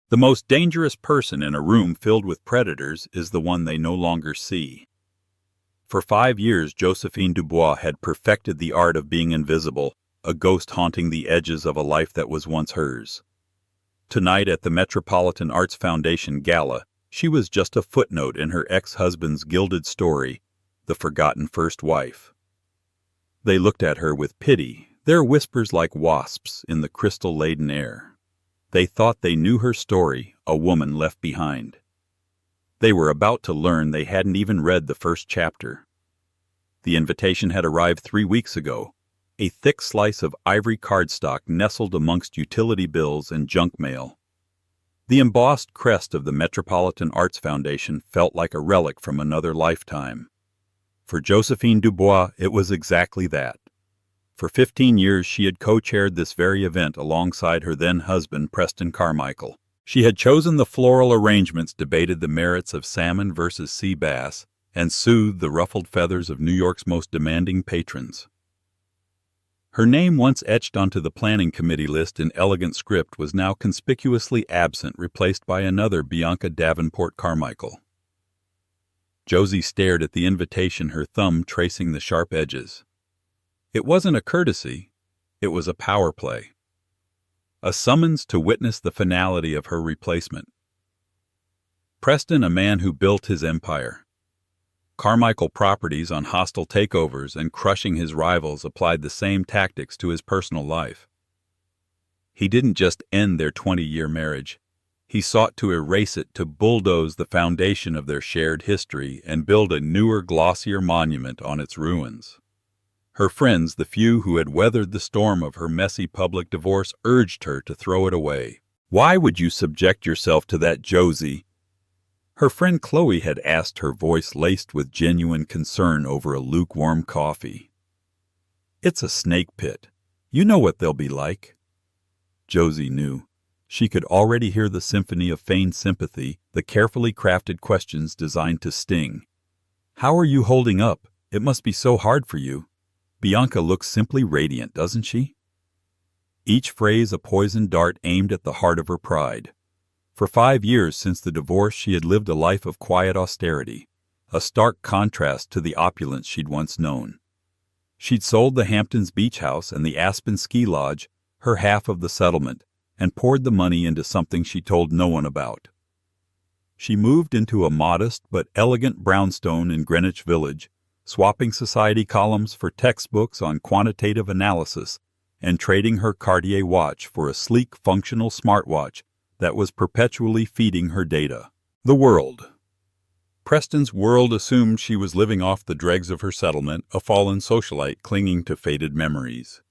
The most dangerous person in a room filled with predators is the one they no longer see. For 5 years, Josephine Dubois had perfected the art of being invisible, a ghost haunting the edges of a life that was once hers. Tonight at the Metropolitan Arts Foundation Gala, she was just a footnote in her ex-husband's gilded story, the forgotten first wife. They looked at her with pity, their whispers like wasps in the crystal-laden air. They thought they knew her story, a woman left behind. They were about to learn they hadn't even read the first chapter. The invitation had arrived 3 weeks ago, a thick slice of ivory cardstock nestled amongst utility bills and junk mail. The embossed crest of the Metropolitan Arts Foundation felt like a relic from another lifetime. For Josephine Dubois, it was exactly that. For 15 years she had co-chaired this very event alongside her then-husband Preston Carmichael. She had chosen the floral arrangements, debated the merits of salmon versus sea bass, and soothed the ruffled feathers of New York's most demanding patrons. Her name, once etched onto the planning committee list in elegant script, was now conspicuously absent, replaced by another Bianca Davenport Carmichael. Josie stared at the invitation, her thumb tracing the sharp edges. It wasn't a courtesy, it was a power play. A summons to witness the finality of her replacement. Preston, a man who built his empire. Carmichael Properties, on hostile takeovers and crushing his rivals, applied the same tactics to his personal life. He didn't just end their 20-year marriage. He sought to erase it, to bulldoze the foundation of their shared history and build a newer, glossier monument on its ruins. Her friends, the few who had weathered the storm of her messy public divorce, urged her to throw it away. "Why would you subject yourself to that, Josie?" Her friend Chloe had asked, her voice laced with genuine concern over a lukewarm coffee. "It's a snake pit. You know what they'll be like." Josie knew. She could already hear the symphony of feigned sympathy, the carefully crafted questions designed to sting. "How are you holding up? It must be so hard for you. Bianca looks simply radiant, doesn't she?" Each phrase a poisoned dart aimed at the heart of her pride. For 5 years since the divorce she had lived a life of quiet austerity, a stark contrast to the opulence she'd once known. She'd sold the Hamptons Beach House and the Aspen Ski Lodge, her half of the settlement, and poured the money into something she told no one about. She moved into a modest but elegant brownstone in Greenwich Village, swapping society columns for textbooks on quantitative analysis and trading her Cartier watch for a sleek, functional smartwatch that was perpetually feeding her data. The world. Preston's world assumed she was living off the dregs of her settlement, a fallen socialite clinging to faded memories.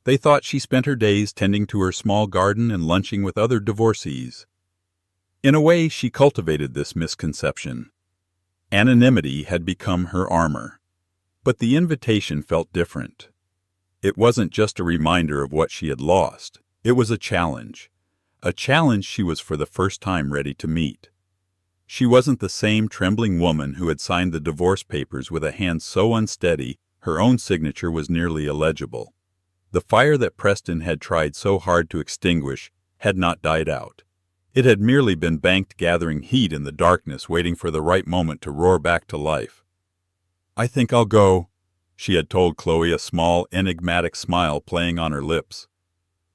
They thought she spent her days tending to her small garden and lunching with other divorcees. In a way, she cultivated this misconception. Anonymity had become her armor. But the invitation felt different. It wasn't just a reminder of what she had lost. It was a challenge she was for the first time ready to meet. She wasn't the same trembling woman who had signed the divorce papers with a hand so unsteady her own signature was nearly illegible. The fire that Preston had tried so hard to extinguish had not died out. It had merely been banked, gathering heat in the darkness, waiting for the right moment to roar back to life. "I think I'll go," she had told Chloe, a small, enigmatic smile playing on her lips.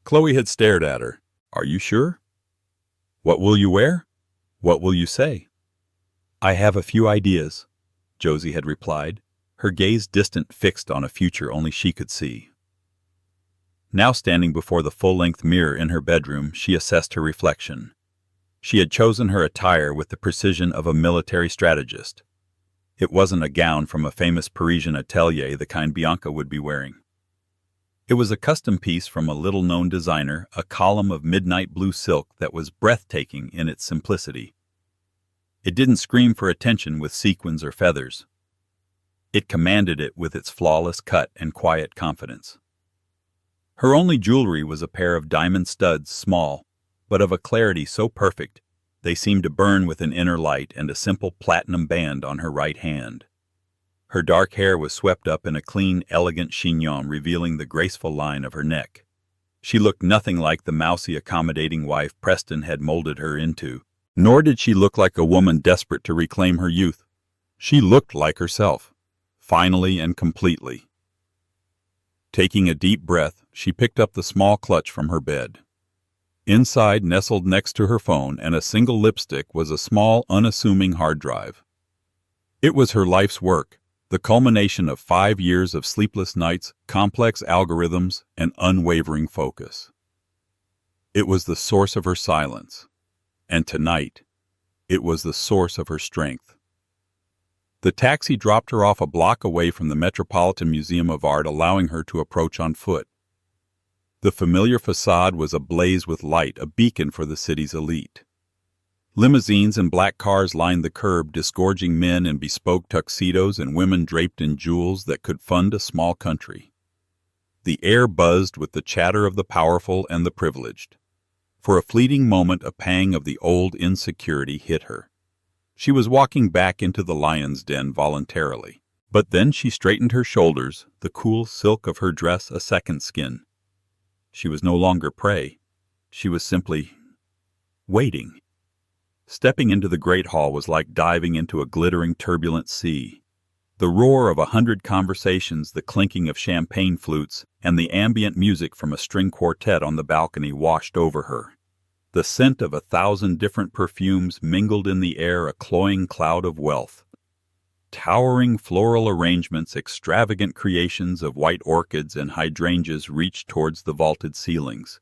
Chloe had stared at her. "Are you sure? What will you wear? What will you say?" "I have a few ideas," Josie had replied, her gaze distant, fixed on a future only she could see. Now standing before the full-length mirror in her bedroom, she assessed her reflection. She had chosen her attire with the precision of a military strategist. It wasn't a gown from a famous Parisian atelier, the kind Bianca would be wearing. It was a custom piece from a little-known designer, a column of midnight blue silk that was breathtaking in its simplicity. It didn't scream for attention with sequins or feathers. It commanded it with its flawless cut and quiet confidence. Her only jewelry was a pair of diamond studs, small, but of a clarity so perfect they seemed to burn with an inner light, and a simple platinum band on her right hand. Her dark hair was swept up in a clean, elegant chignon, revealing the graceful line of her neck. She looked nothing like the mousy, accommodating wife Preston had molded her into, nor did she look like a woman desperate to reclaim her youth. She looked like herself, finally and completely. Taking a deep breath, she picked up the small clutch from her bed. Inside, nestled next to her phone and a single lipstick, was a small, unassuming hard drive. It was her life's work, the culmination of 5 years of sleepless nights, complex algorithms, and unwavering focus. It was the source of her silence, and tonight, it was the source of her strength. The taxi dropped her off a block away from the Metropolitan Museum of Art, allowing her to approach on foot. The familiar facade was ablaze with light, a beacon for the city's elite. Limousines and black cars lined the curb, disgorging men in bespoke tuxedos and women draped in jewels that could fund a small country. The air buzzed with the chatter of the powerful and the privileged. For a fleeting moment, a pang of the old insecurity hit her. She was walking back into the lion's den voluntarily. But then she straightened her shoulders, the cool silk of her dress a second skin. She was no longer prey. She was simply waiting. Stepping into the great hall was like diving into a glittering, turbulent sea. The roar of 100 conversations, the clinking of champagne flutes, and the ambient music from a string quartet on the balcony washed over her. The scent of 1,000 different perfumes mingled in the air, a cloying cloud of wealth. Towering floral arrangements, extravagant creations of white orchids and hydrangeas reached towards the vaulted ceilings.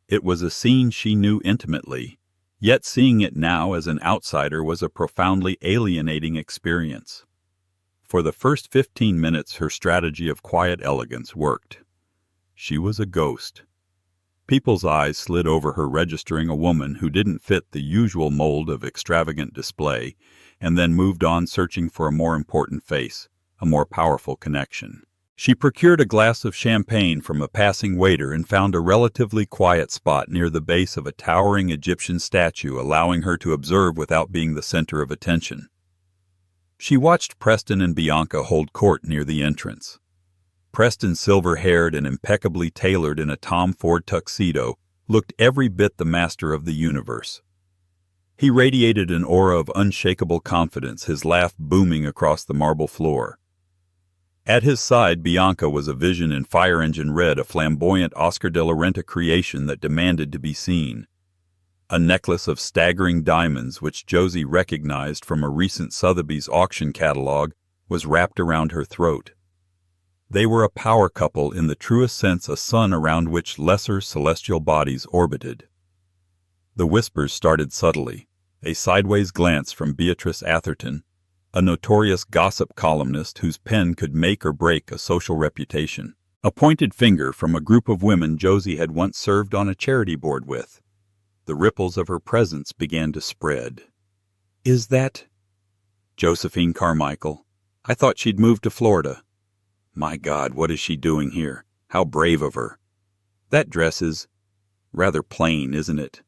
It was a scene she knew intimately, yet seeing it now as an outsider was a profoundly alienating experience. For the first 15 minutes, her strategy of quiet elegance worked. She was a ghost. People's eyes slid over her, registering a woman who didn't fit the usual mold of extravagant display, and then moved on, searching for a more important face, a more powerful connection. She procured a glass of champagne from a passing waiter and found a relatively quiet spot near the base of a towering Egyptian statue, allowing her to observe without being the center of attention. She watched Preston and Bianca hold court near the entrance. Preston, silver-haired and impeccably tailored in a Tom Ford tuxedo, looked every bit the master of the universe. He radiated an aura of unshakable confidence, his laugh booming across the marble floor. At his side, Bianca was a vision in fire engine red, a flamboyant Oscar de la Renta creation that demanded to be seen. A necklace of staggering diamonds, which Josie recognized from a recent Sotheby's auction catalog, was wrapped around her throat. They were a power couple in the truest sense, a sun around which lesser celestial bodies orbited. The whispers started subtly, a sideways glance from Beatrice Atherton, a notorious gossip columnist whose pen could make or break a social reputation. A pointed finger from a group of women Josie had once served on a charity board with. The ripples of her presence began to spread. "Is that Josephine Carmichael? I thought she'd moved to Florida. My God, what is she doing here? How brave of her. That dress is rather plain, isn't it?"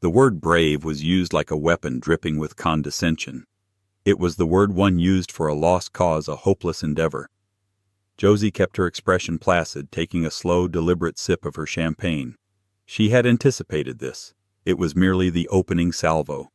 The word brave was used like a weapon, dripping with condescension. It was the word one used for a lost cause, a hopeless endeavor. Josie kept her expression placid, taking a slow, deliberate sip of her champagne. She had anticipated this. It was merely the opening salvo.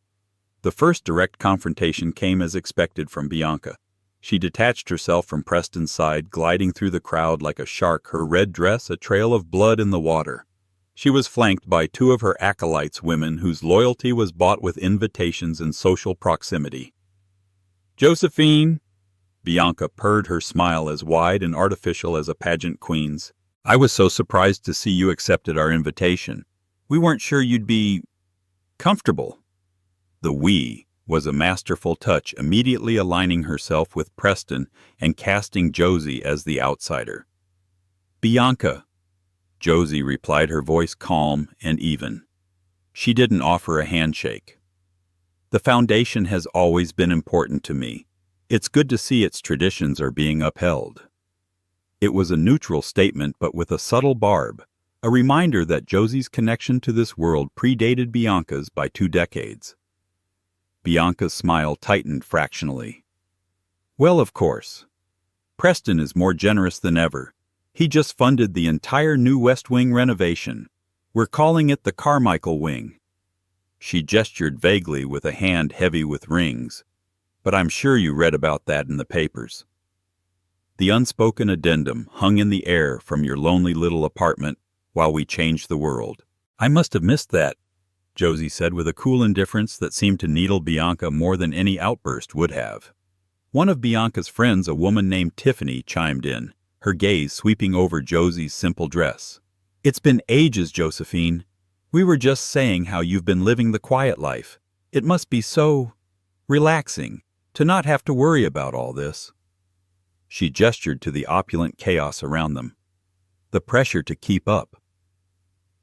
The first direct confrontation came as expected from Bianca. She detached herself from Preston's side, gliding through the crowd like a shark, her red dress a trail of blood in the water. She was flanked by two of her acolytes, women whose loyalty was bought with invitations and social proximity. "Josephine!" Bianca purred, her smile as wide and artificial as a pageant queen's. "I was so surprised to see you accepted our invitation. We weren't sure you'd be comfortable." The "we" was a masterful touch, immediately aligning herself with Preston and casting Josie as the outsider. "Bianca," Josie replied, her voice calm and even. She didn't offer a handshake. "The foundation has always been important to me. It's good to see its traditions are being upheld." It was a neutral statement, but with a subtle barb, a reminder that Josie's connection to this world predated Bianca's by 2 decades. Bianca's smile tightened fractionally. "Well, of course. Preston is more generous than ever. He just funded the entire new West Wing renovation. We're calling it the Carmichael Wing." She gestured vaguely with a hand heavy with rings. "But I'm sure you read about that in the papers." The unspoken addendum hung in the air from your lonely little apartment while we changed the world. "I must have missed that," Josie said with a cool indifference that seemed to needle Bianca more than any outburst would have. One of Bianca's friends, a woman named Tiffany, chimed in, her gaze sweeping over Josie's simple dress. "It's been ages, Josephine. We were just saying how you've been living the quiet life. It must be so relaxing to not have to worry about all this." She gestured to the opulent chaos around them. The pressure to keep up.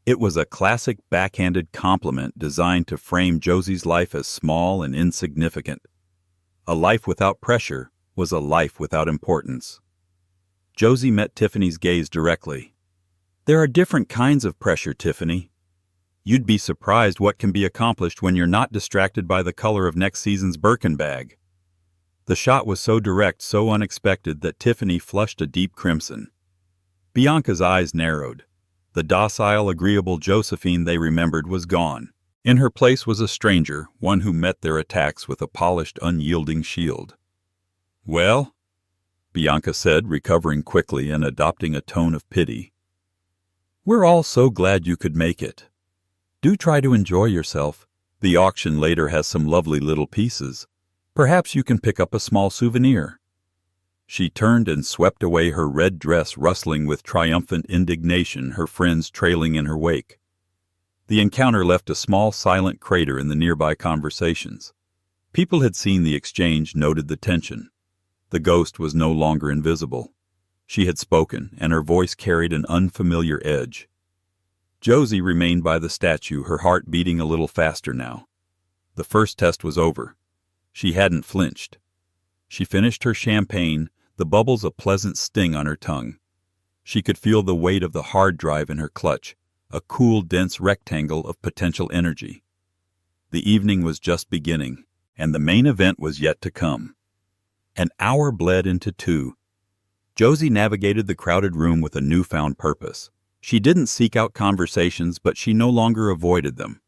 It was a classic backhanded compliment designed to frame Josie's life as small and insignificant. A life without pressure was a life without importance. Josie met Tiffany's gaze directly. "There are different kinds of pressure, Tiffany. You'd be surprised what can be accomplished when you're not distracted by the color of next season's Birkin bag." The shot was so direct, so unexpected, that Tiffany flushed a deep crimson. Bianca's eyes narrowed. The docile, agreeable Josephine they remembered was gone. In her place was a stranger, one who met their attacks with a polished, unyielding shield. "Well?" Bianca said, recovering quickly and adopting a tone of pity. "We're all so glad you could make it. Do try to enjoy yourself. The auction later has some lovely little pieces. Perhaps you can pick up a small souvenir." She turned and swept away, her red dress rustling with triumphant indignation, her friends trailing in her wake. The encounter left a small, silent crater in the nearby conversations. People had seen the exchange, noted the tension. The ghost was no longer invisible. She had spoken, and her voice carried an unfamiliar edge. Josie remained by the statue, her heart beating a little faster now. The first test was over. She hadn't flinched. She finished her champagne, the bubbles a pleasant sting on her tongue. She could feel the weight of the hard drive in her clutch, a cool, dense rectangle of potential energy. The evening was just beginning, and the main event was yet to come. An hour bled into 2. Josie navigated the crowded room with a newfound purpose. She didn't seek out conversations, but she no longer avoided them.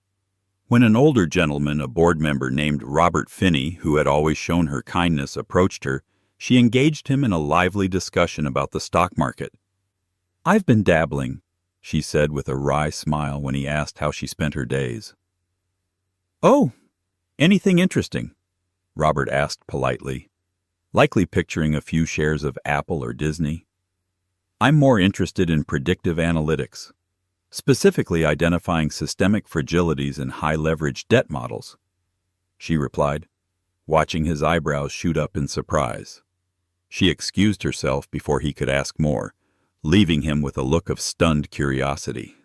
When an older gentleman, a board member named Robert Finney, who had always shown her kindness, approached her, she engaged him in a lively discussion about the stock market. "I've been dabbling," she said with a wry smile when he asked how she spent her days. "Oh, anything interesting?" Robert asked politely, likely picturing a few shares of Apple or Disney. "I'm more interested in predictive analytics, specifically identifying systemic fragilities in high-leverage debt models," she replied, watching his eyebrows shoot up in surprise. She excused herself before he could ask more, leaving him with a look of stunned curiosity.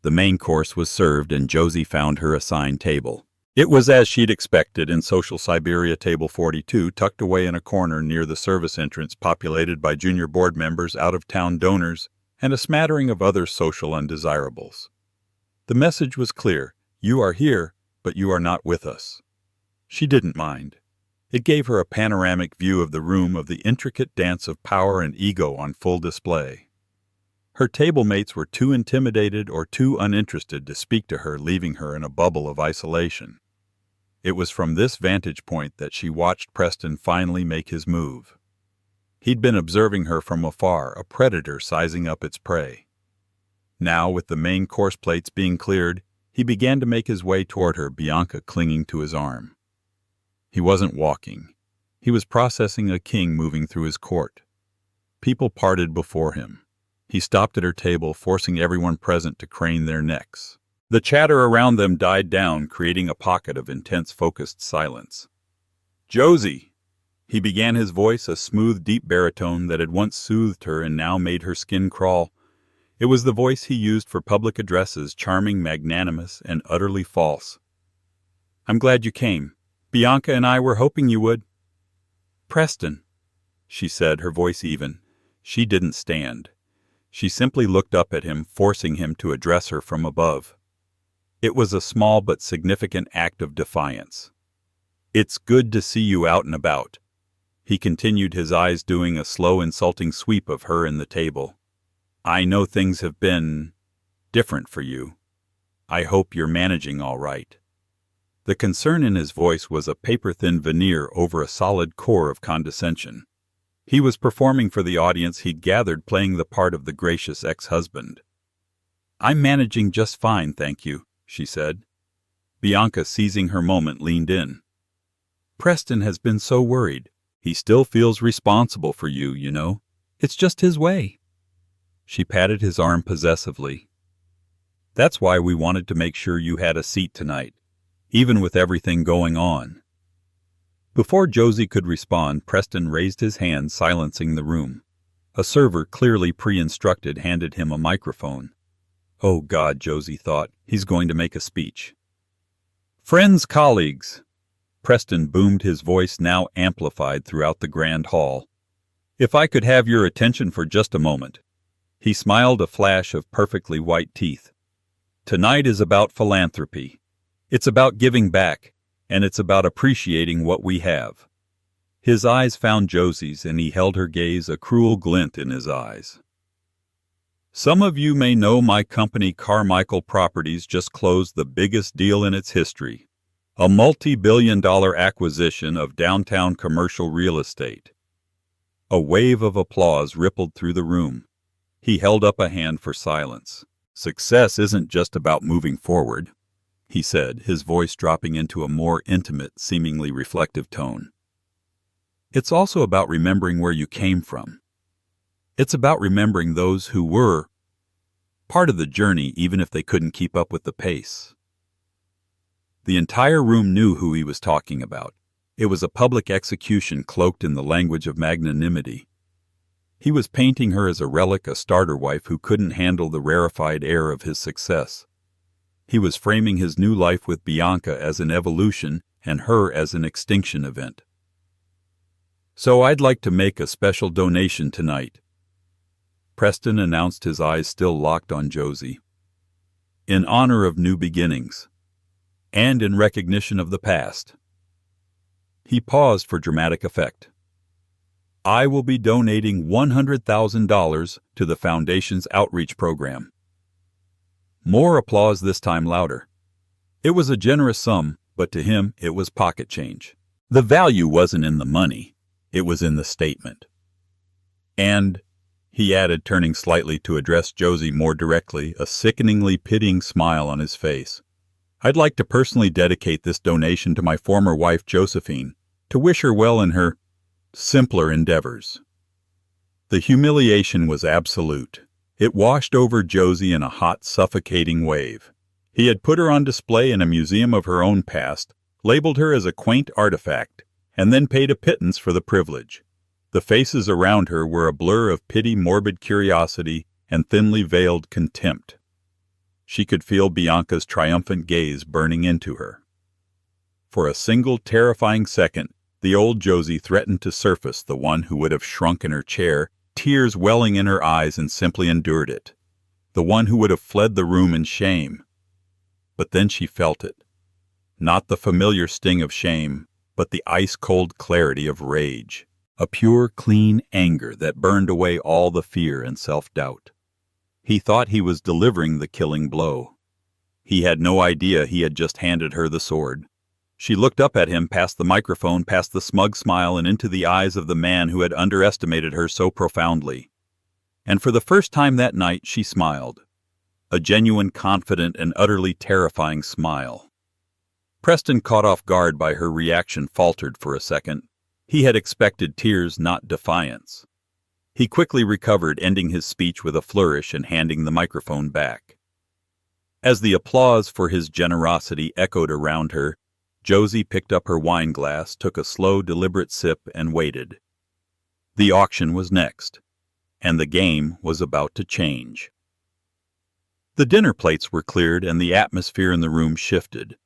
The main course was served, and Josie found her assigned table. It was as she'd expected, in social Siberia, table 42, tucked away in a corner near the service entrance, populated by junior board members, out-of-town donors, and a smattering of other social undesirables. The message was clear: you are here, but you are not with us. She didn't mind. It gave her a panoramic view of the room, of the intricate dance of power and ego on full display. Her table mates were too intimidated or too uninterested to speak to her, leaving her in a bubble of isolation. It was from this vantage point that she watched Preston finally make his move. He'd been observing her from afar, a predator sizing up its prey. Now, with the main course plates being cleared, he began to make his way toward her, Bianca clinging to his arm. He wasn't walking. He was processing a king moving through his court. People parted before him. He stopped at her table, forcing everyone present to crane their necks. The chatter around them died down, creating a pocket of intense, focused silence. "Josie!" He began, his voice a smooth, deep baritone that had once soothed her and now made her skin crawl. It was the voice he used for public addresses, charming, magnanimous, and utterly false. "I'm glad you came. Bianca and I were hoping you would." "Preston," she said, her voice even. She didn't stand. She simply looked up at him, forcing him to address her from above. It was a small but significant act of defiance. "It's good to see you out and about." He continued, his eyes doing a slow, insulting sweep of her and the table. "I know things have been different for you. I hope you're managing all right." The concern in his voice was a paper-thin veneer over a solid core of condescension. He was performing for the audience he'd gathered, playing the part of the gracious ex-husband. "I'm managing just fine, thank you," she said. Bianca, seizing her moment, leaned in. "Preston has been so worried. He still feels responsible for you, you know. It's just his way." She patted his arm possessively. "That's why we wanted to make sure you had a seat tonight, even with everything going on." Before Josie could respond, Preston raised his hand, silencing the room. A server, clearly pre-instructed, handed him a microphone. Oh God, Josie thought, he's going to make a speech. "Friends, colleagues," Preston boomed, his voice now amplified throughout the grand hall. "If I could have your attention for just a moment." He smiled, a flash of perfectly white teeth. "Tonight is about philanthropy. It's about giving back, and it's about appreciating what we have." His eyes found Josie's, and he held her gaze, a cruel glint in his eyes. "Some of you may know my company Carmichael Properties just closed the biggest deal in its history. A multi-billion-dollar acquisition of downtown commercial real estate." A wave of applause rippled through the room. He held up a hand for silence. "Success isn't just about moving forward," he said, his voice dropping into a more intimate, seemingly reflective tone. "It's also about remembering where you came from. It's about remembering those who were part of the journey, even if they couldn't keep up with the pace." The entire room knew who he was talking about. It was a public execution cloaked in the language of magnanimity. He was painting her as a relic, a starter wife who couldn't handle the rarefied air of his success. He was framing his new life with Bianca as an evolution and her as an extinction event. "So I'd like to make a special donation tonight," Preston announced, his eyes still locked on Josie. "In honor of new beginnings, and in recognition of the past." He paused for dramatic effect. "I will be donating $100,000 to the Foundation's outreach program." More applause, this time louder. It was a generous sum, but to him it was pocket change. The value wasn't in the money, it was in the statement. "And," he added, turning slightly to address Josie more directly, a sickeningly pitying smile on his face, "I'd like to personally dedicate this donation to my former wife, Josephine, to wish her well in her simpler endeavors." The humiliation was absolute. It washed over Josie in a hot, suffocating wave. He had put her on display in a museum of her own past, labeled her as a quaint artifact, and then paid a pittance for the privilege. The faces around her were a blur of pity, morbid curiosity, and thinly veiled contempt. She could feel Bianca's triumphant gaze burning into her. For a single terrifying second, the old Josie threatened to surface, the one who would have shrunk in her chair, tears welling in her eyes, and simply endured it. The one who would have fled the room in shame. But then she felt it. Not the familiar sting of shame, but the ice-cold clarity of rage. A pure, clean anger that burned away all the fear and self-doubt. He thought he was delivering the killing blow. He had no idea he had just handed her the sword. She looked up at him, past the microphone, past the smug smile, and into the eyes of the man who had underestimated her so profoundly. And for the first time that night she smiled. A genuine, confident, and utterly terrifying smile. Preston, caught off guard by her reaction, faltered for a second. He had expected tears, not defiance. He quickly recovered, ending his speech with a flourish and handing the microphone back. As the applause for his generosity echoed around her, Josie picked up her wine glass, took a slow, deliberate sip, and waited. The auction was next, and the game was about to change. The dinner plates were cleared, and the atmosphere in the room shifted.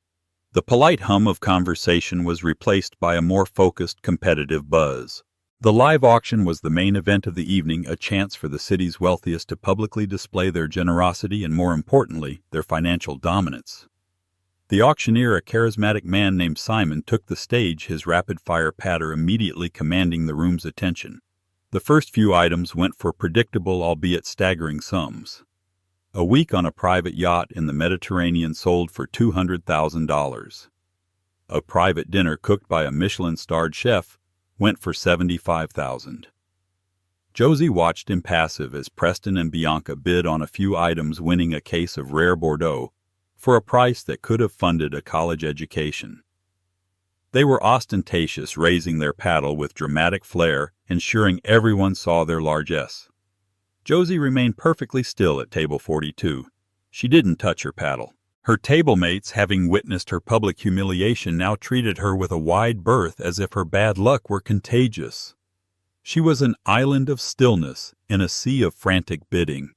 The polite hum of conversation was replaced by a more focused, competitive buzz. The live auction was the main event of the evening, a chance for the city's wealthiest to publicly display their generosity and, more importantly, their financial dominance. The auctioneer, a charismatic man named Simon, took the stage, his rapid-fire patter immediately commanding the room's attention. The first few items went for predictable, albeit staggering sums. A week on a private yacht in the Mediterranean sold for $200,000. A private dinner cooked by a Michelin-starred chef went for $75,000. Josie watched impassive as Preston and Bianca bid on a few items, winning a case of rare Bordeaux for a price that could have funded a college education. They were ostentatious, raising their paddle with dramatic flair, ensuring everyone saw their largesse. Josie remained perfectly still at table 42. She didn't touch her paddle. Her table mates, having witnessed her public humiliation, now treated her with a wide berth as if her bad luck were contagious. She was an island of stillness in a sea of frantic bidding.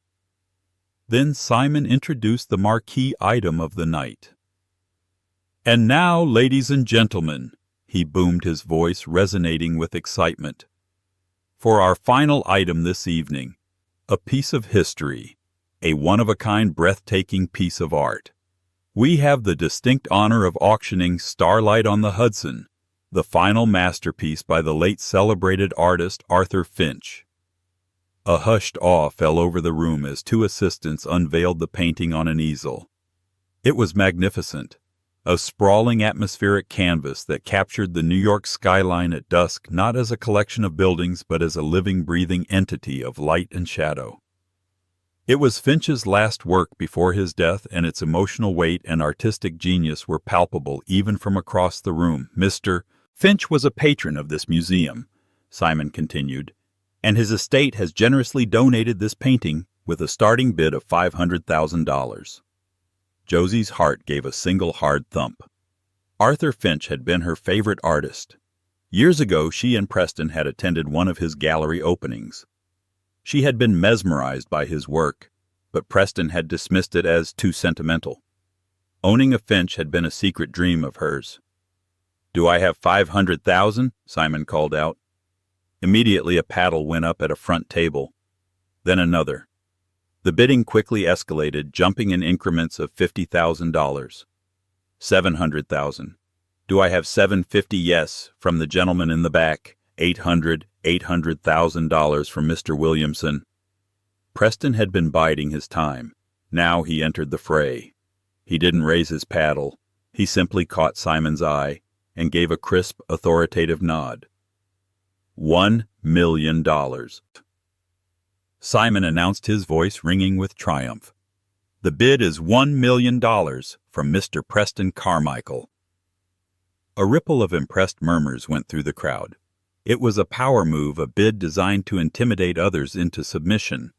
Then Simon introduced the marquee item of the night. "And now, ladies and gentlemen," he boomed, his voice resonating with excitement, "for our final item this evening, a piece of history, a one-of-a-kind, breathtaking piece of art. We have the distinct honor of auctioning Starlight on the Hudson, the final masterpiece by the late celebrated artist Arthur Finch." A hushed awe fell over the room as two assistants unveiled the painting on an easel. It was magnificent, a sprawling atmospheric canvas that captured the New York skyline at dusk, not as a collection of buildings but as a living, breathing entity of light and shadow. It was Finch's last work before his death, and its emotional weight and artistic genius were palpable even from across the room. "Mr. Finch was a patron of this museum," Simon continued, "and his estate has generously donated this painting with a starting bid of $500,000. Josie's heart gave a single hard thump. Arthur Finch had been her favorite artist. Years ago, she and Preston had attended one of his gallery openings. She had been mesmerized by his work, but Preston had dismissed it as too sentimental. Owning a Finch had been a secret dream of hers. "Do I have 500,000? Simon called out. Immediately a paddle went up at a front table, then another. The bidding quickly escalated, jumping in increments of $50,000. 700,000. "Do I have 750? Yes, from the gentleman in the back. $800,000 from Mr. Williamson." Preston had been biding his time. Now he entered the fray. He didn't raise his paddle. He simply caught Simon's eye and gave a crisp, authoritative nod. $1 million. Simon announced, his voice ringing with triumph. "The bid is $1 million from Mr. Preston Carmichael." A ripple of impressed murmurs went through the crowd. It was a power move, a bid designed to intimidate others into submission.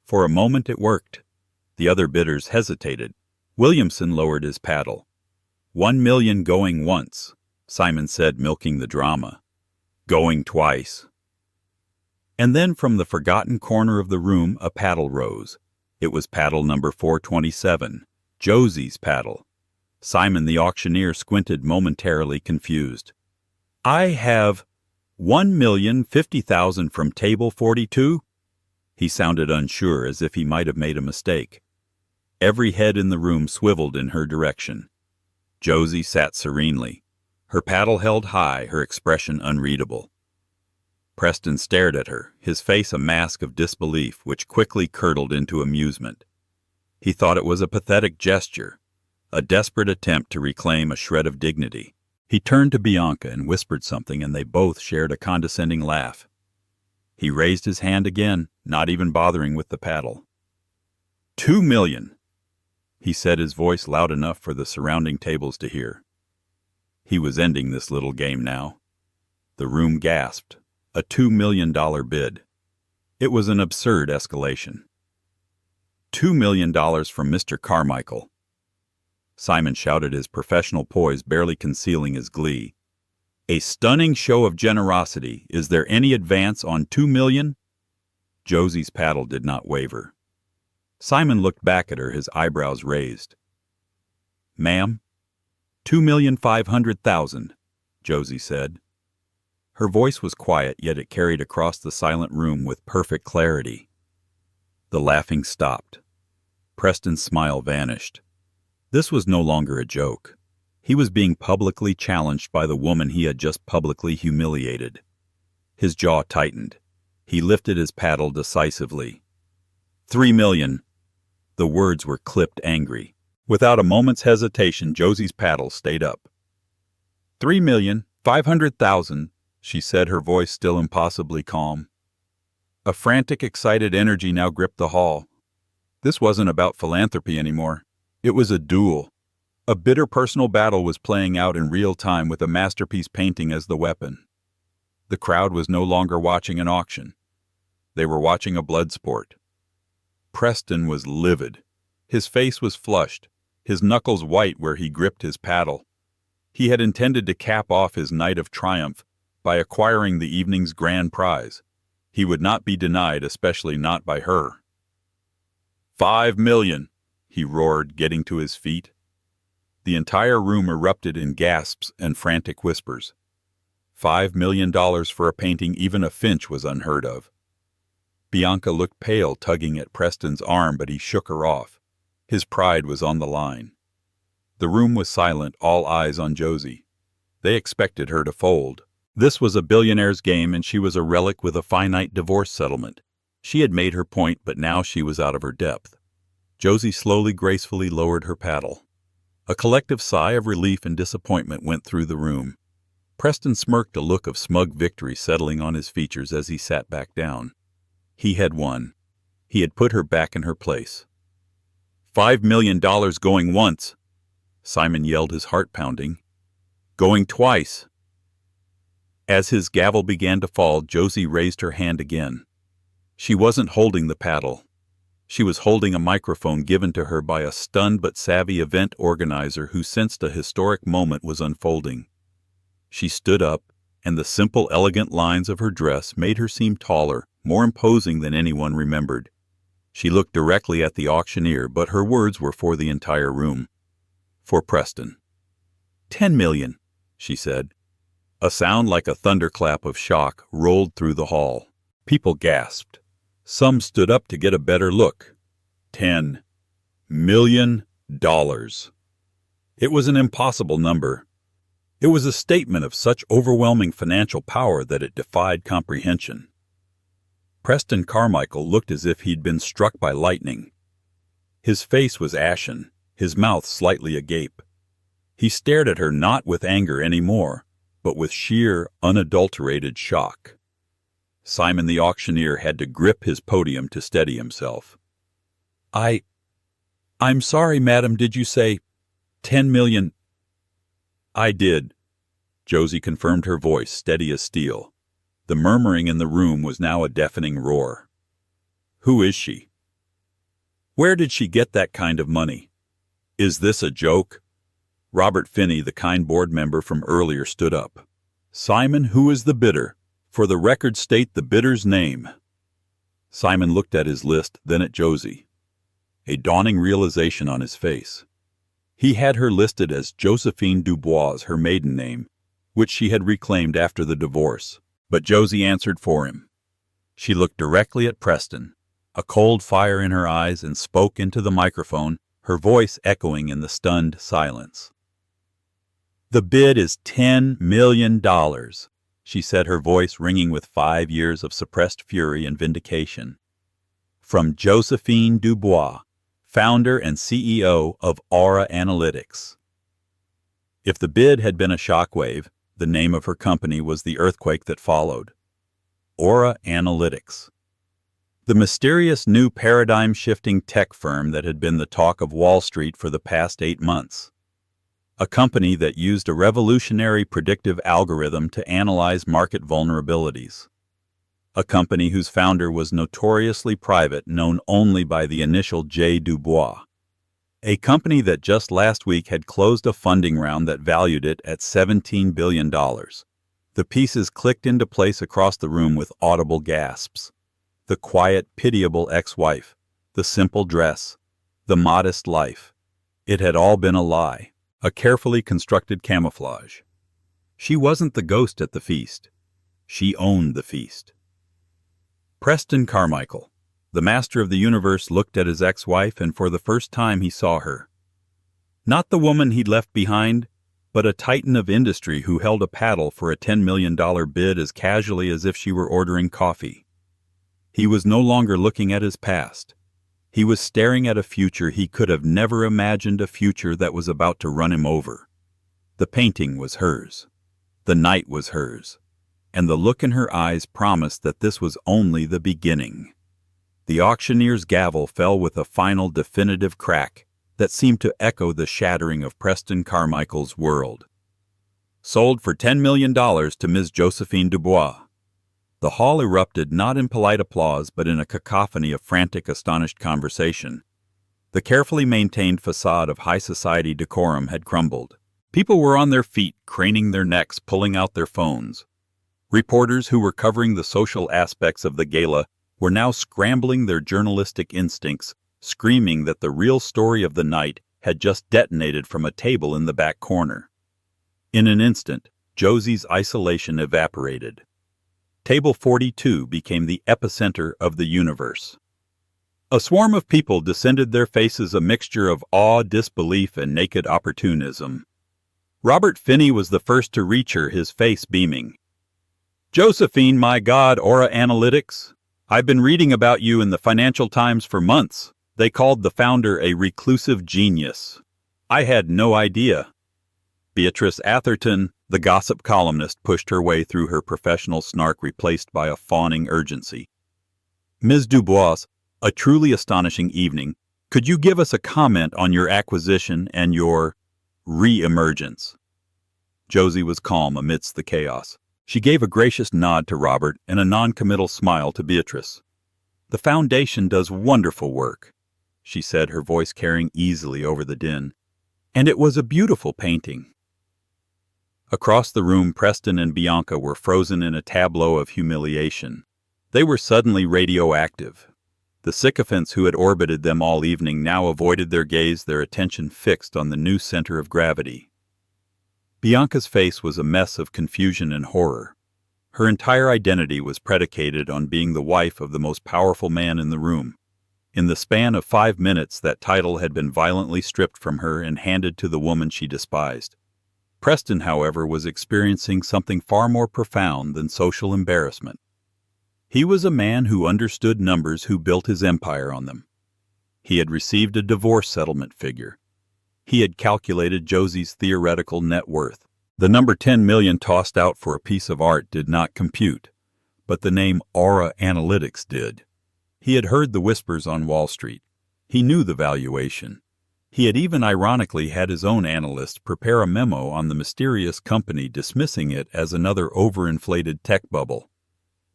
For a moment it worked. The other bidders hesitated. Williamson lowered his paddle. $1 million going once," Simon said, milking the drama. "Going twice." And then from the forgotten corner of the room a paddle rose. It was paddle number 427, Josie's paddle. Simon the auctioneer squinted, momentarily confused. "I have $1,050,000 from table 42? He sounded unsure, as if he might have made a mistake. Every head in the room swiveled in her direction. Josie sat serenely, her paddle held high, her expression unreadable. Preston stared at her, his face a mask of disbelief, which quickly curdled into amusement. He thought it was a pathetic gesture, a desperate attempt to reclaim a shred of dignity. He turned to Bianca and whispered something, and they both shared a condescending laugh. He raised his hand again, not even bothering with the paddle. $2 million, he said, his voice loud enough for the surrounding tables to hear. He was ending this little game now. The room gasped. A $2 million bid. It was an absurd escalation. $2 million from Mr. Carmichael. Simon shouted, his professional poise barely concealing his glee. A stunning show of generosity. Is there any advance on $2 million? Josie's paddle did not waver. Simon looked back at her, his eyebrows raised. Ma'am? $2,500,000, Josie said. Her voice was quiet, yet it carried across the silent room with perfect clarity. The laughing stopped. Preston's smile vanished. This was no longer a joke. He was being publicly challenged by the woman he had just publicly humiliated. His jaw tightened. He lifted his paddle decisively. 3 million. The words were clipped angry. Without a moment's hesitation, Josie's paddle stayed up. 3,500,000, she said, her voice still impossibly calm. A frantic, excited energy now gripped the hall. This wasn't about philanthropy anymore. It was a duel. A bitter personal battle was playing out in real time with a masterpiece painting as the weapon. The crowd was no longer watching an auction. They were watching a blood sport. Preston was livid. His face was flushed, his knuckles white where he gripped his paddle. He had intended to cap off his night of triumph by acquiring the evening's grand prize. He would not be denied, especially not by her. 5 million, he roared, getting to his feet. The entire room erupted in gasps and frantic whispers. $5 million for a painting even a Finch was unheard of. Bianca looked pale, tugging at Preston's arm, but he shook her off. His pride was on the line. The room was silent, all eyes on Josie. They expected her to fold. This was a billionaire's game, and she was a relic with a finite divorce settlement. She had made her point, but now she was out of her depth. Josie slowly, gracefully lowered her paddle. A collective sigh of relief and disappointment went through the room. Preston smirked, a look of smug victory settling on his features as he sat back down. He had won. He had put her back in her place. $5 million going once, Simon yelled, his heart pounding. Going twice. As his gavel began to fall, Josie raised her hand again. She wasn't holding the paddle. She was holding a microphone given to her by a stunned but savvy event organizer who sensed a historic moment was unfolding. She stood up, and the simple, elegant lines of her dress made her seem taller, more imposing than anyone remembered. She looked directly at the auctioneer, but her words were for the entire room. For Preston. 10 million, she said. A sound like a thunderclap of shock rolled through the hall. People gasped. Some stood up to get a better look. $10 million. It was an impossible number. It was a statement of such overwhelming financial power that it defied comprehension. Preston Carmichael looked as if he'd been struck by lightning. His face was ashen, his mouth slightly agape. He stared at her not with anger anymore, but with sheer, unadulterated shock. Simon the auctioneer had to grip his podium to steady himself. I'm sorry, madam, did you say 10 million? I did, Josie confirmed, her voice steady as steel. The murmuring in the room was now a deafening roar. Who is she? Where did she get that kind of money? Is this a joke? Robert Finney, the kind board member from earlier, stood up. Simon, who is the bidder? For the record, state the bidder's name. Simon looked at his list, then at Josie. A dawning realization on his face. He had her listed as Josephine Dubois, her maiden name, which she had reclaimed after the divorce. But Josie answered for him. She looked directly at Preston, a cold fire in her eyes, and spoke into the microphone, her voice echoing in the stunned silence. The bid is $10 million, she said, her voice ringing with 5 years of suppressed fury and vindication. From Josephine Dubois, founder and CEO of Aura Analytics. If the bid had been a shockwave, the name of her company was the earthquake that followed. Aura Analytics. The mysterious new paradigm-shifting tech firm that had been the talk of Wall Street for the past 8 months. A company that used a revolutionary predictive algorithm to analyze market vulnerabilities. A company whose founder was notoriously private, known only by the initial J. Dubois. A company that just last week had closed a funding round that valued it at $17 billion. The pieces clicked into place across the room with audible gasps. The quiet, pitiable ex-wife, the simple dress, the modest life. It had all been a lie, a carefully constructed camouflage. She wasn't the ghost at the feast. She owned the feast. Preston Carmichael, the master of the universe, looked at his ex-wife, and for the first time he saw her. Not the woman he'd left behind, but a titan of industry who held a paddle for a $10 million bid as casually as if she were ordering coffee. He was no longer looking at his past. He was staring at a future he could have never imagined, a future that was about to run him over. The painting was hers. The night was hers. And the look in her eyes promised that this was only the beginning. The auctioneer's gavel fell with a final definitive crack that seemed to echo the shattering of Preston Carmichael's world. Sold for $10 million to Ms. Josephine Dubois. The hall erupted not in polite applause but in a cacophony of frantic, astonished conversation. The carefully maintained facade of high society decorum had crumbled. People were on their feet, craning their necks, pulling out their phones. Reporters who were covering the social aspects of the gala were now scrambling their journalistic instincts, screaming that the real story of the night had just detonated from a table in the back corner. In an instant, Josie's isolation evaporated. Table 42 became the epicenter of the universe. A swarm of people descended, their faces a mixture of awe, disbelief, and naked opportunism. Robert Finney was the first to reach her, his face beaming. "Josephine, my God, Aura Analytics. I've been reading about you in the Financial Times for months. They called the founder a reclusive genius. I had no idea." Beatrice Atherton, the gossip columnist, pushed her way through her professional snark, replaced by a fawning urgency. "Ms. Dubois, a truly astonishing evening. Could you give us a comment on your acquisition and your re-emergence?" Josie was calm amidst the chaos. She gave a gracious nod to Robert and a non-committal smile to Beatrice. "The foundation does wonderful work," she said, her voice carrying easily over the din. "And it was a beautiful painting." Across the room, Preston and Bianca were frozen in a tableau of humiliation. They were suddenly radioactive. The sycophants who had orbited them all evening now avoided their gaze, their attention fixed on the new center of gravity. Bianca's face was a mess of confusion and horror. Her entire identity was predicated on being the wife of the most powerful man in the room. In the span of 5 minutes, that title had been violently stripped from her and handed to the woman she despised. Preston, however, was experiencing something far more profound than social embarrassment. He was a man who understood numbers, who built his empire on them. He had received a divorce settlement figure. He had calculated Josie's theoretical net worth. The number 10 million tossed out for a piece of art did not compute, but the name Aura Analytics did. He had heard the whispers on Wall Street. He knew the valuation. He had even ironically had his own analyst prepare a memo on the mysterious company, dismissing it as another overinflated tech bubble.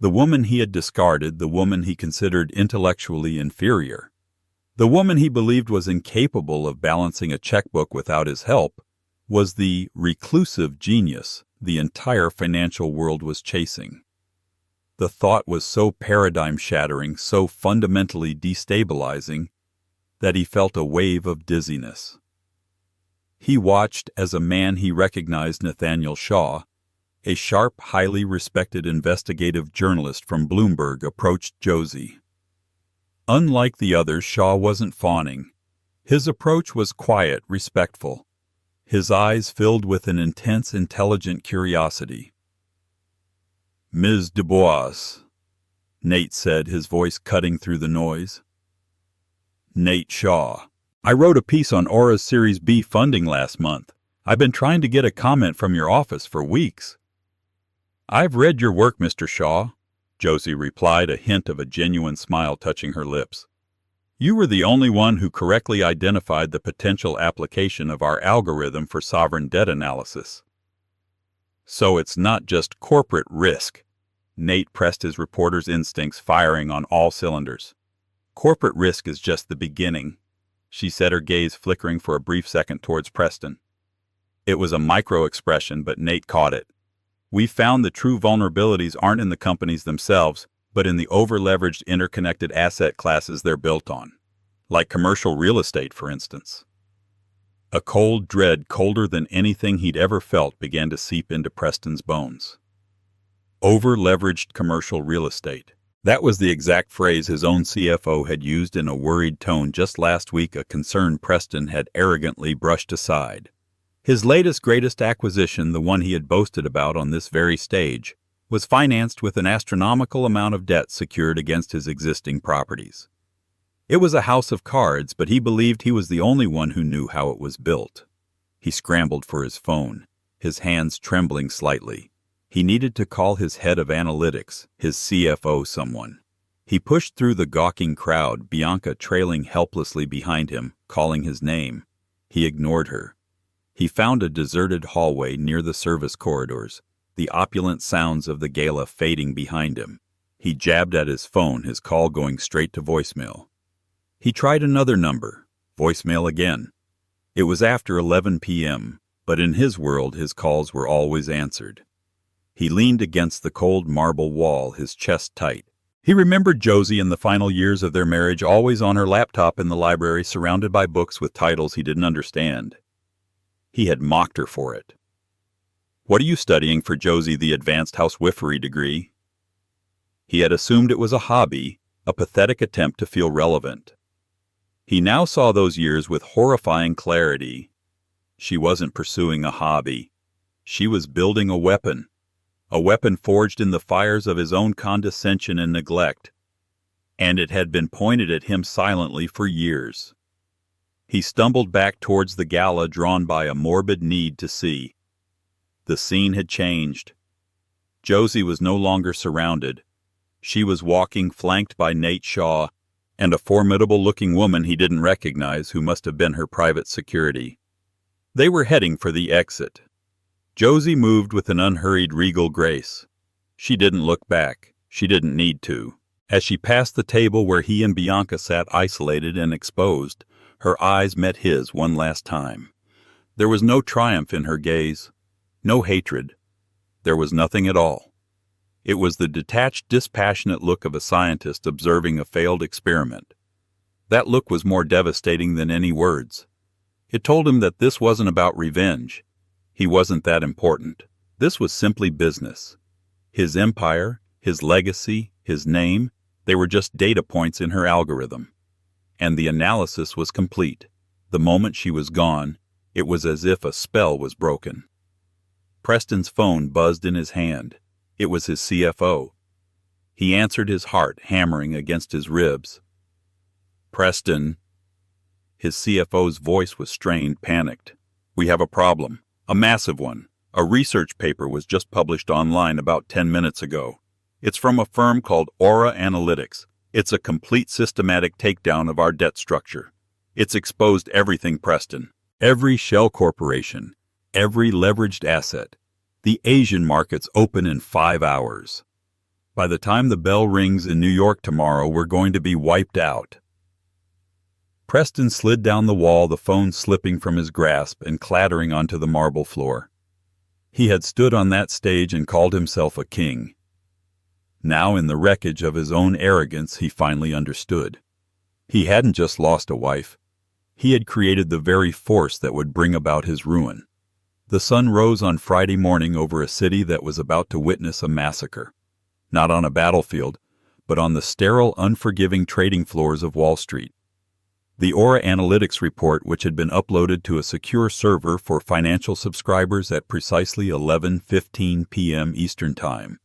The woman he had discarded, the woman he considered intellectually inferior, the woman he believed was incapable of balancing a checkbook without his help, was the reclusive genius the entire financial world was chasing. The thought was so paradigm-shattering, so fundamentally destabilizing, that he felt a wave of dizziness. He watched as a man he recognized, Nathaniel Shaw, a sharp, highly respected investigative journalist from Bloomberg, approached Josie. Unlike the others, Shaw wasn't fawning. His approach was quiet, respectful. His eyes filled with an intense, intelligent curiosity. "Ms. Dubois," Nate said, his voice cutting through the noise. "Nate Shaw. I wrote a piece on Aura's Series B funding last month. I've been trying to get a comment from your office for weeks." "I've read your work, Mr. Shaw," Josie replied, a hint of a genuine smile touching her lips. "You were the only one who correctly identified the potential application of our algorithm for sovereign debt analysis." "So it's not just corporate risk." Nate pressed his reporter's instincts, firing on all cylinders. "Corporate risk is just the beginning," she said, her gaze flickering for a brief second towards Preston. It was a micro-expression, but Nate caught it. "We found the true vulnerabilities aren't in the companies themselves, but in the over-leveraged, interconnected asset classes they're built on. Like commercial real estate, for instance." A cold dread, colder than anything he'd ever felt, began to seep into Preston's bones. Over-leveraged commercial real estate. That was the exact phrase his own CFO had used in a worried tone just last week, a concern Preston had arrogantly brushed aside. His latest greatest acquisition, the one he had boasted about on this very stage, was financed with an astronomical amount of debt secured against his existing properties. It was a house of cards, but he believed he was the only one who knew how it was built. He scrambled for his phone, his hands trembling slightly. He needed to call his head of analytics, his CFO, someone. He pushed through the gawking crowd, Bianca trailing helplessly behind him, calling his name. He ignored her. He found a deserted hallway near the service corridors, the opulent sounds of the gala fading behind him. He jabbed at his phone, his call going straight to voicemail. He tried another number, voicemail again. It was after 11 p.m., but in his world his calls were always answered. He leaned against the cold marble wall, his chest tight. He remembered Josie in the final years of their marriage, always on her laptop in the library, surrounded by books with titles he didn't understand. He had mocked her for it. "What are you studying for, Josie, the advanced housewifery degree?" He had assumed it was a hobby, a pathetic attempt to feel relevant. He now saw those years with horrifying clarity. She wasn't pursuing a hobby. She was building a weapon forged in the fires of his own condescension and neglect, and it had been pointed at him silently for years. He stumbled back towards the gala, drawn by a morbid need to see. The scene had changed. Josie was no longer surrounded. She was walking, flanked by Nate Shaw and a formidable-looking woman he didn't recognize, who must have been her private security. They were heading for the exit. Josie moved with an unhurried, regal grace. She didn't look back. She didn't need to. As she passed the table where he and Bianca sat isolated and exposed, her eyes met his one last time. There was no triumph in her gaze, no hatred. There was nothing at all. It was the detached, dispassionate look of a scientist observing a failed experiment. That look was more devastating than any words. It told him that this wasn't about revenge. He wasn't that important. This was simply business. His empire, his legacy, his name, they were just data points in her algorithm. And the analysis was complete. The moment she was gone, it was as if a spell was broken. Preston's phone buzzed in his hand. It was his CFO. He answered, his heart hammering against his ribs. "Preston." His CFO's voice was strained, panicked. "We have a problem. A massive one. A research paper was just published online about 10 minutes ago. It's from a firm called Aura Analytics. It's a complete systematic takedown of our debt structure. It's exposed everything, Preston. Every shell corporation. Every leveraged asset. The Asian markets open in 5 hours. By the time the bell rings in New York tomorrow, we're going to be wiped out." Preston slid down the wall, the phone slipping from his grasp and clattering onto the marble floor. He had stood on that stage and called himself a king. Now, in the wreckage of his own arrogance, he finally understood. He hadn't just lost a wife. He had created the very force that would bring about his ruin. The sun rose on Friday morning over a city that was about to witness a massacre. Not on a battlefield, but on the sterile, unforgiving trading floors of Wall Street. The Aura Analytics report, which had been uploaded to a secure server for financial subscribers at precisely 11:15 p.m. Eastern Time.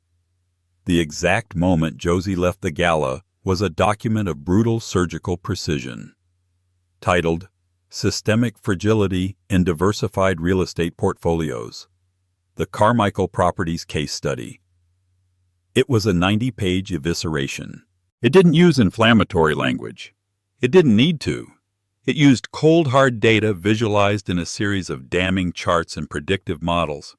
The exact moment Josie left the gala was a document of brutal surgical precision. Titled, "Systemic Fragility in Diversified Real Estate Portfolios. The Carmichael Properties Case Study." It was a 90-page evisceration. It didn't use inflammatory language. It didn't need to. It used cold, hard data visualized in a series of damning charts and predictive models.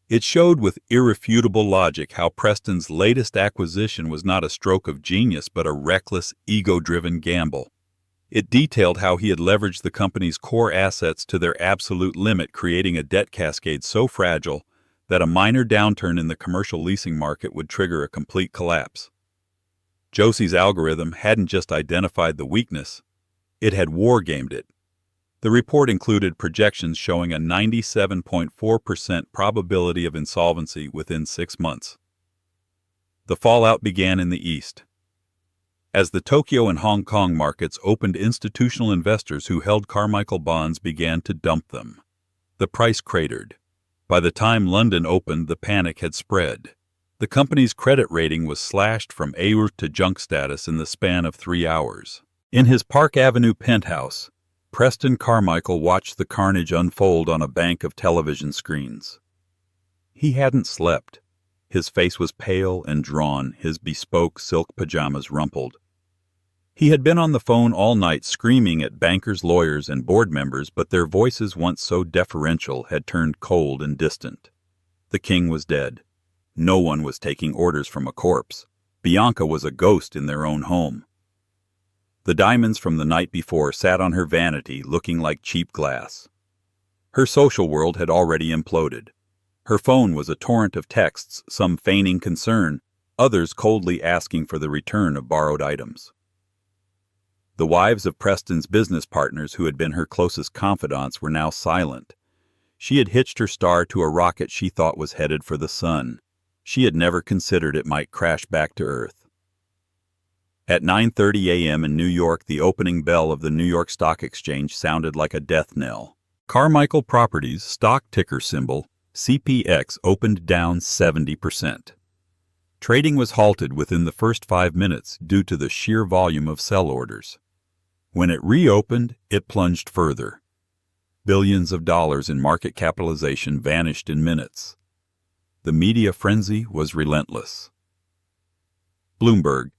It showed with irrefutable logic how Preston's latest acquisition was not a stroke of genius but a reckless, ego-driven gamble. It detailed how he had leveraged the company's core assets to their absolute limit, creating a debt cascade so fragile that a minor downturn in the commercial leasing market would trigger a complete collapse. Josie's algorithm hadn't just identified the weakness, it had wargamed it. The report included projections showing a 97.4% probability of insolvency within 6 months. The fallout began in the East. As the Tokyo and Hong Kong markets opened, institutional investors who held Carmichael bonds began to dump them. The price cratered. By the time London opened, the panic had spread. The company's credit rating was slashed from A to junk status in the span of 3 hours. In his Park Avenue penthouse, Preston Carmichael watched the carnage unfold on a bank of television screens. He hadn't slept. His face was pale and drawn, his bespoke silk pajamas rumpled. He had been on the phone all night screaming at bankers, lawyers, and board members, but their voices, once so deferential, had turned cold and distant. The king was dead. No one was taking orders from a corpse. Bianca was a ghost in their own home. The diamonds from the night before sat on her vanity, looking like cheap glass. Her social world had already imploded. Her phone was a torrent of texts, some feigning concern, others coldly asking for the return of borrowed items. The wives of Preston's business partners, who had been her closest confidants, were now silent. She had hitched her star to a rocket she thought was headed for the sun. She had never considered it might crash back to Earth. At 9:30 a.m. in New York, the opening bell of the New York Stock Exchange sounded like a death knell. Carmichael Properties, stock ticker symbol CPX, opened down 70%. Trading was halted within the first 5 minutes due to the sheer volume of sell orders. When it reopened, it plunged further. Billions of dollars in market capitalization vanished in minutes. The media frenzy was relentless. Bloomberg,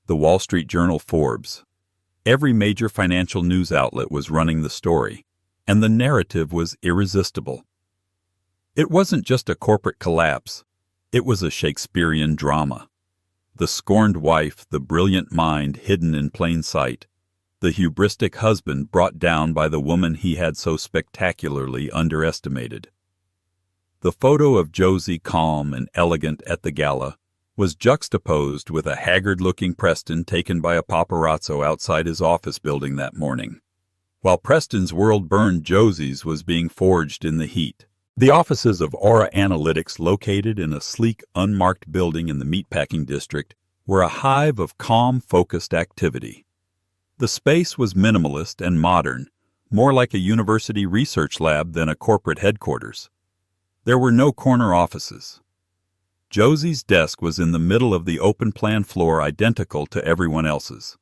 The Wall Street Journal, Forbes. Every major financial news outlet was running the story, and the narrative was irresistible. It wasn't just a corporate collapse. It was a Shakespearean drama. The scorned wife, the brilliant mind hidden in plain sight, the hubristic husband brought down by the woman he had so spectacularly underestimated. The photo of Josie, calm and elegant at the gala, was juxtaposed with a haggard-looking Preston taken by a paparazzo outside his office building that morning. While Preston's world burned, Josie's was being forged in the heat. The offices of Aura Analytics, located in a sleek, unmarked building in the meatpacking district, were a hive of calm, focused activity. The space was minimalist and modern, more like a university research lab than a corporate headquarters. There were no corner offices. Josie's desk was in the middle of the open-plan floor, identical to everyone else's.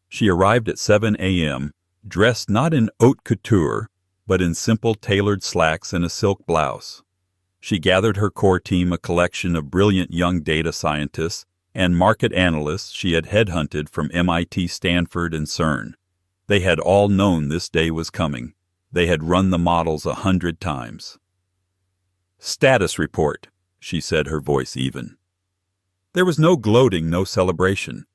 She arrived at 7 a.m., dressed not in haute couture, but in simple tailored slacks and a silk blouse. She gathered her core team, a collection of brilliant young data scientists and market analysts she had headhunted from MIT, Stanford, and CERN. They had all known this day was coming. They had run the models 100 times. "Status report," she said, her voice even. There was no gloating, no celebration.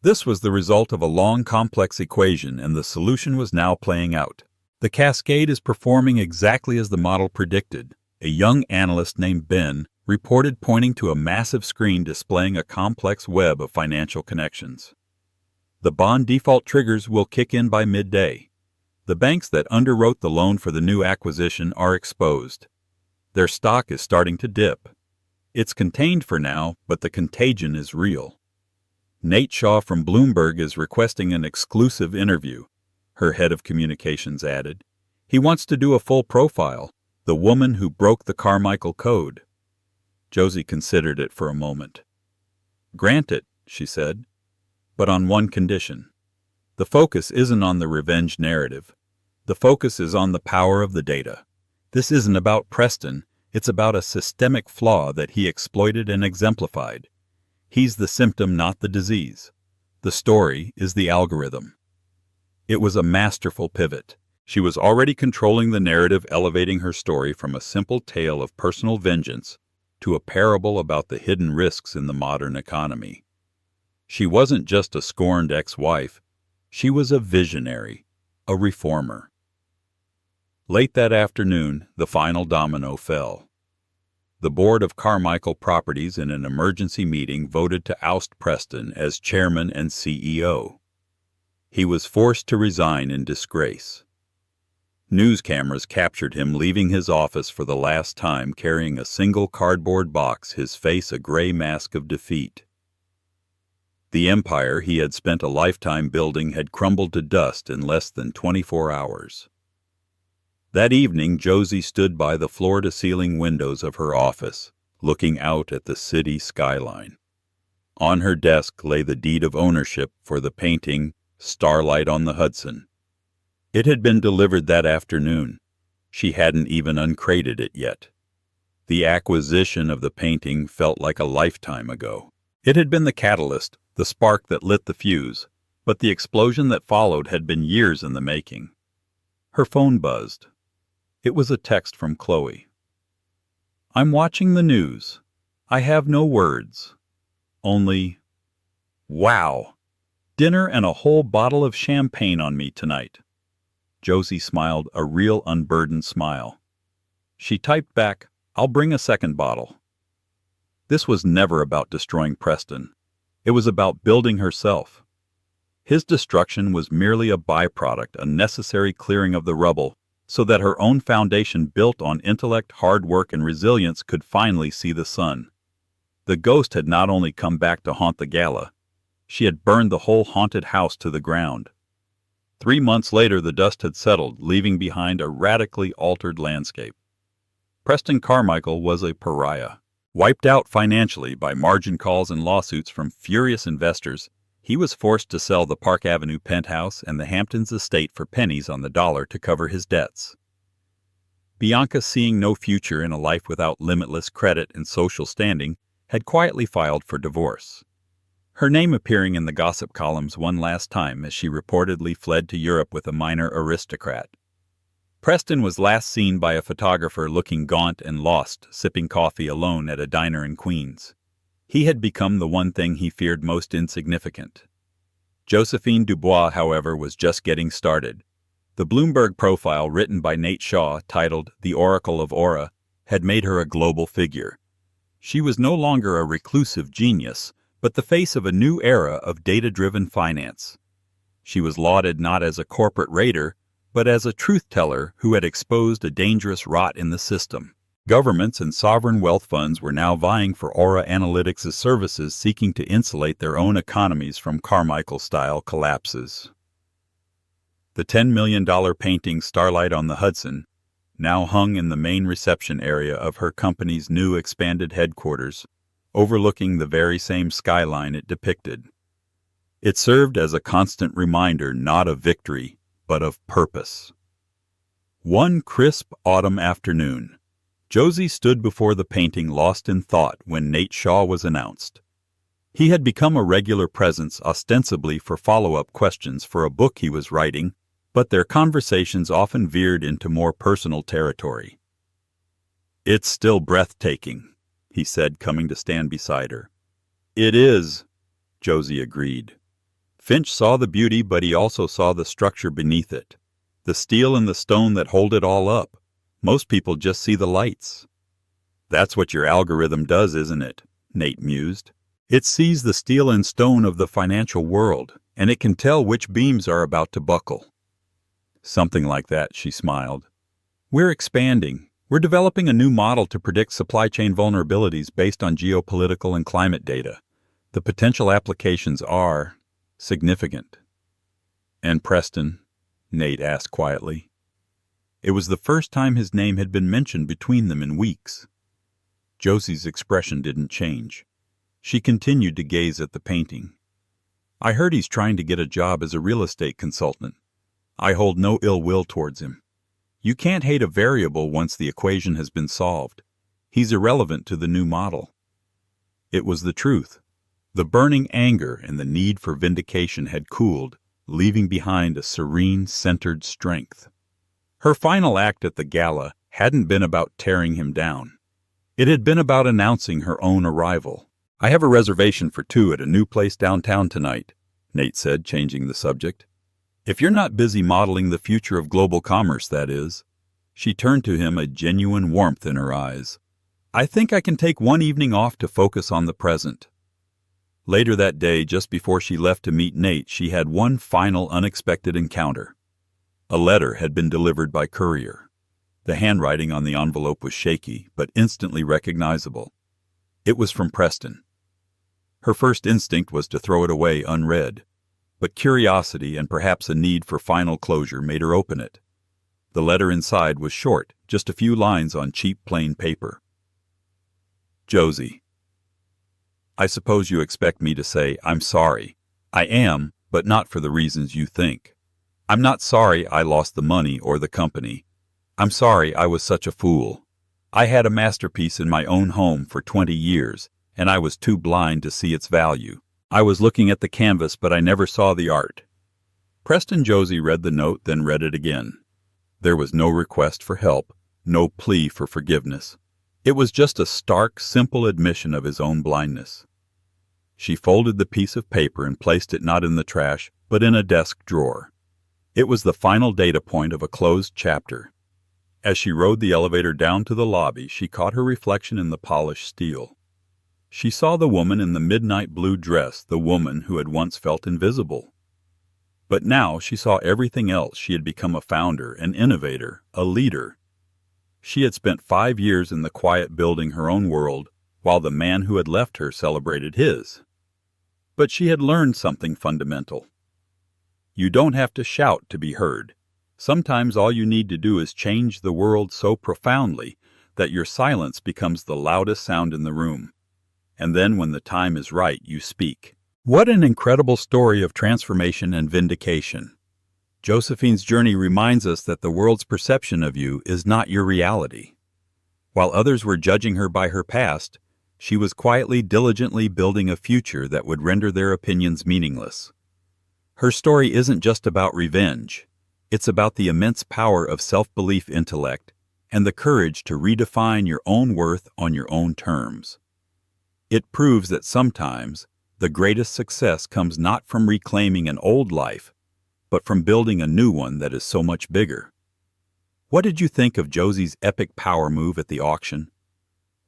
This was the result of a long, complex equation, and the solution was now playing out. The cascade is performing exactly as the model predicted. A young analyst named Ben reported, pointing to a massive screen displaying a complex web of financial connections. The bond default triggers will kick in by midday. The banks that underwrote the loan for the new acquisition are exposed. Their stock is starting to dip. It's contained for now, but the contagion is real. Nate Shaw from Bloomberg is requesting an exclusive interview, her head of communications added. He wants to do a full profile, the woman who broke the Carmichael code. Josie considered it for a moment. "Grant it," she said, "but on one condition. The focus isn't on the revenge narrative. The focus is on the power of the data. This isn't about Preston, it's about a systemic flaw that he exploited and exemplified. He's the symptom, not the disease. The story is the algorithm." It was a masterful pivot. She was already controlling the narrative, elevating her story from a simple tale of personal vengeance to a parable about the hidden risks in the modern economy. She wasn't just a scorned ex-wife. She was a visionary, a reformer. Late that afternoon, the final domino fell. The board of Carmichael Properties, in an emergency meeting, voted to oust Preston as chairman and CEO. He was forced to resign in disgrace. News cameras captured him leaving his office for the last time, carrying a single cardboard box, his face a gray mask of defeat. The empire he had spent a lifetime building had crumbled to dust in less than 24 hours. That evening, Josie stood by the floor-to-ceiling windows of her office, looking out at the city skyline. On her desk lay the deed of ownership for the painting Starlight on the Hudson. It had been delivered that afternoon. She hadn't even uncrated it yet. The acquisition of the painting felt like a lifetime ago. It had been the catalyst, the spark that lit the fuse, but the explosion that followed had been years in the making. Her phone buzzed. It was a text from Chloe. "I'm watching the news. I have no words. Only, wow, dinner and a whole bottle of champagne on me tonight." Josie smiled, a real unburdened smile. She typed back, "I'll bring a second bottle." This was never about destroying Preston. It was about building herself. His destruction was merely a byproduct, a necessary clearing of the rubble, so that her own foundation built on intellect, hard work, and resilience could finally see the sun. The ghost had not only come back to haunt the gala, she had burned the whole haunted house to the ground. 3 months later, the dust had settled, leaving behind a radically altered landscape. Preston Carmichael was a pariah. Wiped out financially by margin calls and lawsuits from furious investors, he was forced to sell the Park Avenue penthouse and the Hamptons estate for pennies on the dollar to cover his debts. Bianca, seeing no future in a life without limitless credit and social standing, had quietly filed for divorce. Her name appearing in the gossip columns one last time as she reportedly fled to Europe with a minor aristocrat. Preston was last seen by a photographer looking gaunt and lost, sipping coffee alone at a diner in Queens. He had become the one thing he feared most insignificant. Josephine Dubois, however, was just getting started. The Bloomberg profile written by Nate Shaw, titled The Oracle of Aura, had made her a global figure. She was no longer a reclusive genius, but the face of a new era of data-driven finance. She was lauded not as a corporate raider, but as a truth-teller who had exposed a dangerous rot in the system. Governments and sovereign wealth funds were now vying for Aura Analytics' services, seeking to insulate their own economies from Carmichael-style collapses. The $10 million painting Starlight on the Hudson now hung in the main reception area of her company's new expanded headquarters, overlooking the very same skyline it depicted. It served as a constant reminder not of victory, but of purpose. One crisp autumn afternoon, Josie stood before the painting lost in thought when Nate Shaw was announced. He had become a regular presence ostensibly for follow-up questions for a book he was writing, but their conversations often veered into more personal territory. "It's still breathtaking," he said, coming to stand beside her. "It is," Josie agreed. Finch saw the beauty, but he also saw the structure beneath it. The steel and the stone that hold it all up. Most people just see the lights. "That's what your algorithm does, isn't it?" Nate mused. "It sees the steel and stone of the financial world, and it can tell which beams are about to buckle." "Something like that," she smiled. "We're expanding. We're developing a new model to predict supply chain vulnerabilities based on geopolitical and climate data. The potential applications are significant." "And Preston?" Nate asked quietly. It was the first time his name had been mentioned between them in weeks. Josie's expression didn't change. She continued to gaze at the painting. "I heard he's trying to get a job as a real estate consultant. I hold no ill will towards him. You can't hate a variable once the equation has been solved. He's irrelevant to the new model." It was the truth. The burning anger and the need for vindication had cooled, leaving behind a serene, centered strength. Her final act at the gala hadn't been about tearing him down. It had been about announcing her own arrival. "I have a reservation for 2 at a new place downtown tonight," Nate said, changing the subject. "If you're not busy modeling the future of global commerce, that is." She turned to him, a genuine warmth in her eyes. "I think I can take one evening off to focus on the present." Later that day, just before she left to meet Nate, she had one final unexpected encounter. A letter had been delivered by courier. The handwriting on the envelope was shaky, but instantly recognizable. It was from Preston. Her first instinct was to throw it away unread, but curiosity and perhaps a need for final closure made her open it. The letter inside was short, just a few lines on cheap plain paper. Josie, I suppose you expect me to say I'm sorry. I am, but not for the reasons you think. I'm not sorry I lost the money or the company. I'm sorry I was such a fool. I had a masterpiece in my own home for 20 years, and I was too blind to see its value. I was looking at the canvas, but I never saw the art. Preston Josie read the note, then read it again. There was no request for help, no plea for forgiveness. It was just a stark, simple admission of his own blindness. She folded the piece of paper and placed it not in the trash, but in a desk drawer. It was the final data point of a closed chapter. As she rode the elevator down to the lobby, she caught her reflection in the polished steel. She saw the woman in the midnight blue dress, the woman who had once felt invisible. But now she saw everything else. She had become a founder, an innovator, a leader. She had spent 5 years in the quiet building her own world, while the man who had left her celebrated his. But she had learned something fundamental. You don't have to shout to be heard. Sometimes all you need to do is change the world so profoundly that your silence becomes the loudest sound in the room. And then when the time is right, you speak. What an incredible story of transformation and vindication. Josephine's journey reminds us that the world's perception of you is not your reality. While others were judging her by her past, she was quietly, diligently building a future that would render their opinions meaningless. Her story isn't just about revenge. It's about the immense power of self-belief, intellect, and the courage to redefine your own worth on your own terms. It proves that sometimes the greatest success comes not from reclaiming an old life, but from building a new one that is so much bigger. What did you think of Josie's epic power move at the auction?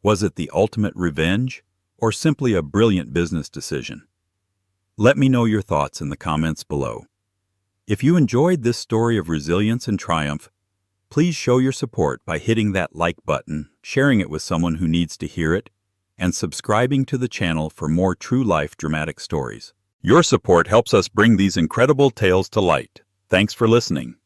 Was it the ultimate revenge, or simply a brilliant business decision? Let me know your thoughts in the comments below. If you enjoyed this story of resilience and triumph, please show your support by hitting that like button, sharing it with someone who needs to hear it, and subscribing to the channel for more true-life dramatic stories. Your support helps us bring these incredible tales to light. Thanks for listening.